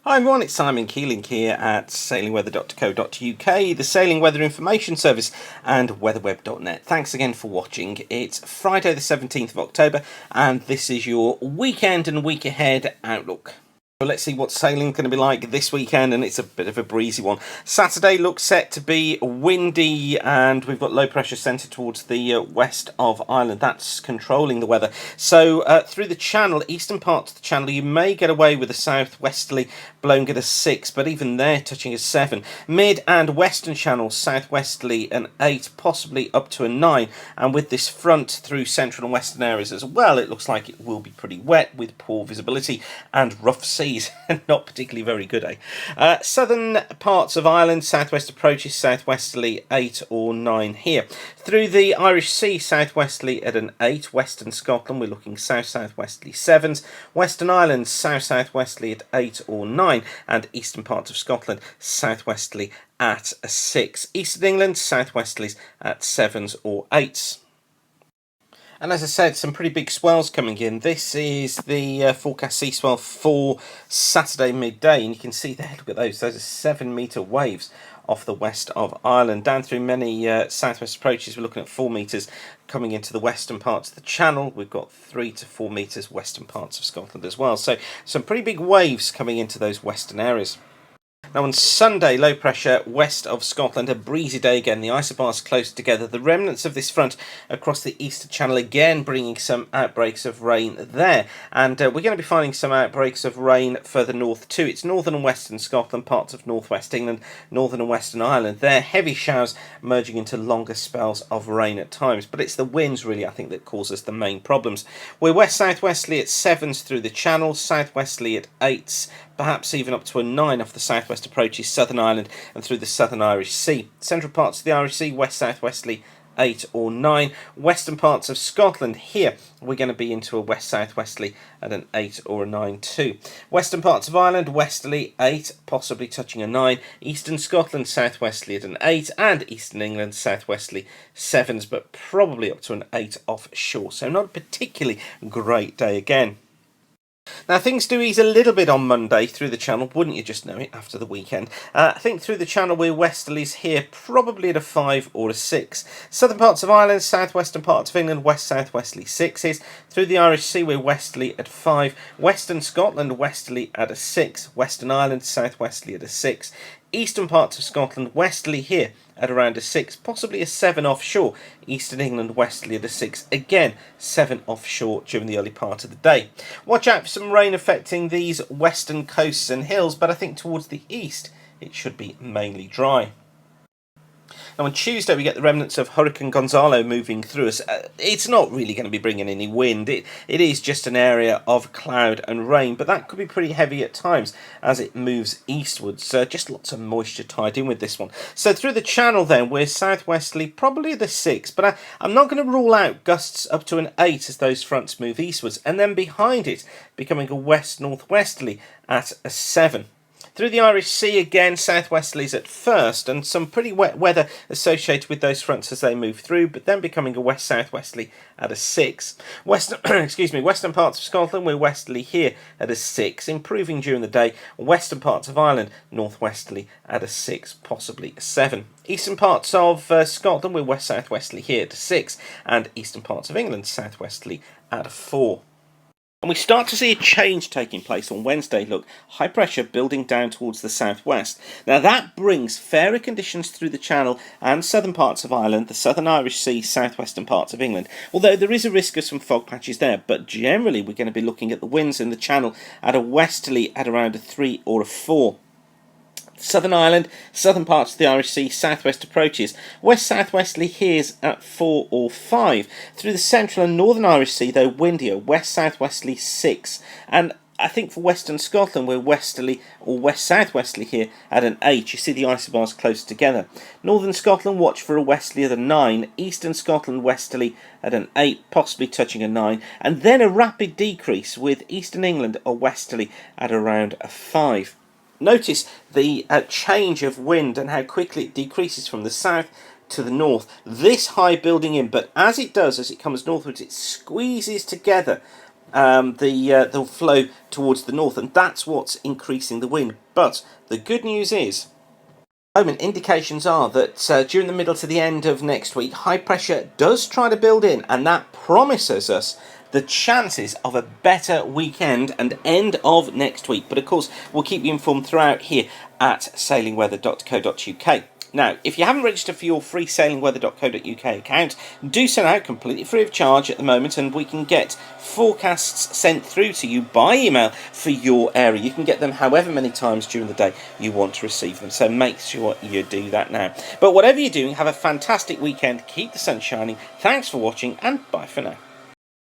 Hi everyone, it's Simon Keeling here at sailingweather.co.uk, the Sailing Weather Information Service, and weatherweb.net. Thanks again for watching. It's Friday the 17th of October, and this is your weekend and week ahead outlook. So let's see what sailing's going to be like this weekend, and it's a bit of a breezy one. Saturday looks set to be windy, and we've got low pressure centred towards the west of Ireland. That's controlling the weather. So through the channel, eastern parts of the channel, you may get away with a southwesterly blowing at a 6, but even there touching a 7. Mid and western channels, southwesterly an 8, possibly up to a 9. And with this front through central and western areas as well, it looks like it will be pretty wet with poor visibility and rough seas. Not particularly very good, southern parts of Ireland, southwest approaches, southwesterly 8 or 9 here. Through the Irish Sea, southwesterly at an 8. Western Scotland, we're looking south-southwesterly 7s. Western Ireland, south-southwesterly at 8 or 9. And eastern parts of Scotland, southwesterly at a 6. Eastern England, southwesterlies at 7s or 8s. And as I said, some pretty big swells coming in. This is the forecast sea swell for Saturday midday, and you can see there, look at those. Those are 7-metre waves off the west of Ireland. Down through many southwest approaches, we're looking at 4 metres coming into the western parts of the channel. We've got 3 to 4 metres western parts of Scotland as well. So some pretty big waves coming into those western areas. Now on Sunday, low pressure west of Scotland, a breezy day again, the isobars close together, the remnants of this front across the eastern channel again bringing some outbreaks of rain there, and we're going to be finding some outbreaks of rain further north too. It's northern and western Scotland, parts of northwest England, northern and western Ireland. They're heavy showers merging into longer spells of rain at times, but it's the winds really I think that causes the main problems. We're west-southwesterly at 7s through the channel, southwesterly at 8s, perhaps even up to a 9 off the southwest approaches Southern Ireland and through the Southern Irish Sea. Central parts of the Irish Sea, west-southwesterly 8 or 9. Western parts of Scotland here, we're going to be into a west-southwesterly at an 8 or a 9 too. Western parts of Ireland, westerly 8, possibly touching a 9. Eastern Scotland, southwesterly at an 8, and Eastern England, southwesterly 7s, but probably up to an 8 offshore. So not a particularly great day again. Now things do ease a little bit on Monday through the channel, wouldn't you just know it, after the weekend. I think through the channel we're westerlies here, probably at a 5 or a 6. Southern parts of Ireland, southwestern parts of England, west-southwesterly 6s. Through the Irish Sea we're westerly at 5. Western Scotland, westerly at a 6. Western Ireland, southwesterly at a 6. Eastern parts of Scotland, westerly here at around a 6, possibly a 7 offshore. Eastern England, westerly at a 6, again 7 offshore during the early part of the day. Watch out for some rain affecting these western coasts and hills, but I think towards the east it should be mainly dry. Now on Tuesday we get the remnants of Hurricane Gonzalo moving through us. It's not really going to be bringing any wind. It is just an area of cloud and rain, but that could be pretty heavy at times as it moves eastwards. Just lots of moisture tied in with this one. So through the channel then, we're southwesterly, probably the 6, but I'm not going to rule out gusts up to an 8 as those fronts move eastwards, and then behind it becoming a west-northwesterly at a 7. Through the Irish Sea again, southwesterlies at first, and some pretty wet weather associated with those fronts as they move through, but then becoming a west-southwesterly at a 6. Western parts of Scotland, we're westerly here at a 6, improving during the day. Western parts of Ireland, northwesterly at a 6, possibly a 7. Eastern parts of Scotland, we're west-southwesterly here at a 6, and eastern parts of England, southwesterly at a 4. And we start to see a change taking place on Wednesday. Look, high pressure building down towards the southwest. Now that brings fairer conditions through the Channel and southern parts of Ireland, the southern Irish Sea, southwestern parts of England. Although there is a risk of some fog patches there, but generally we're going to be looking at the winds in the Channel at a westerly at around a 3 or a 4. Southern Ireland, southern parts of the Irish Sea, southwest approaches. West-southwesterly here's at 4 or 5. Through the central and northern Irish Sea, though, windier, west-southwesterly 6. And I think for western Scotland, we're westerly or west-southwesterly here at an 8. You see the isobars close together. Northern Scotland, watch for a westerly at a 9. Eastern Scotland, westerly at an 8, possibly touching a 9. And then a rapid decrease with Eastern England, a westerly at around a 5. Notice the change of wind and how quickly it decreases from the south to the north. This high building in, but as it does, as it comes northwards, it squeezes together they'll flow towards the north, and that's what's increasing the wind. But the good news is, moment, indications are that during the middle to the end of next week, high pressure does try to build in, and that promises us the chances of a better weekend and end of next week. But of course, we'll keep you informed throughout here at sailingweather.co.uk. Now, if you haven't registered for your free sailingweather.co.uk account, do so now, completely free of charge at the moment, and we can get forecasts sent through to you by email for your area. You can get them however many times during the day you want to receive them, so make sure you do that now. But whatever you're doing, have a fantastic weekend, keep the sun shining, thanks for watching, and bye for now.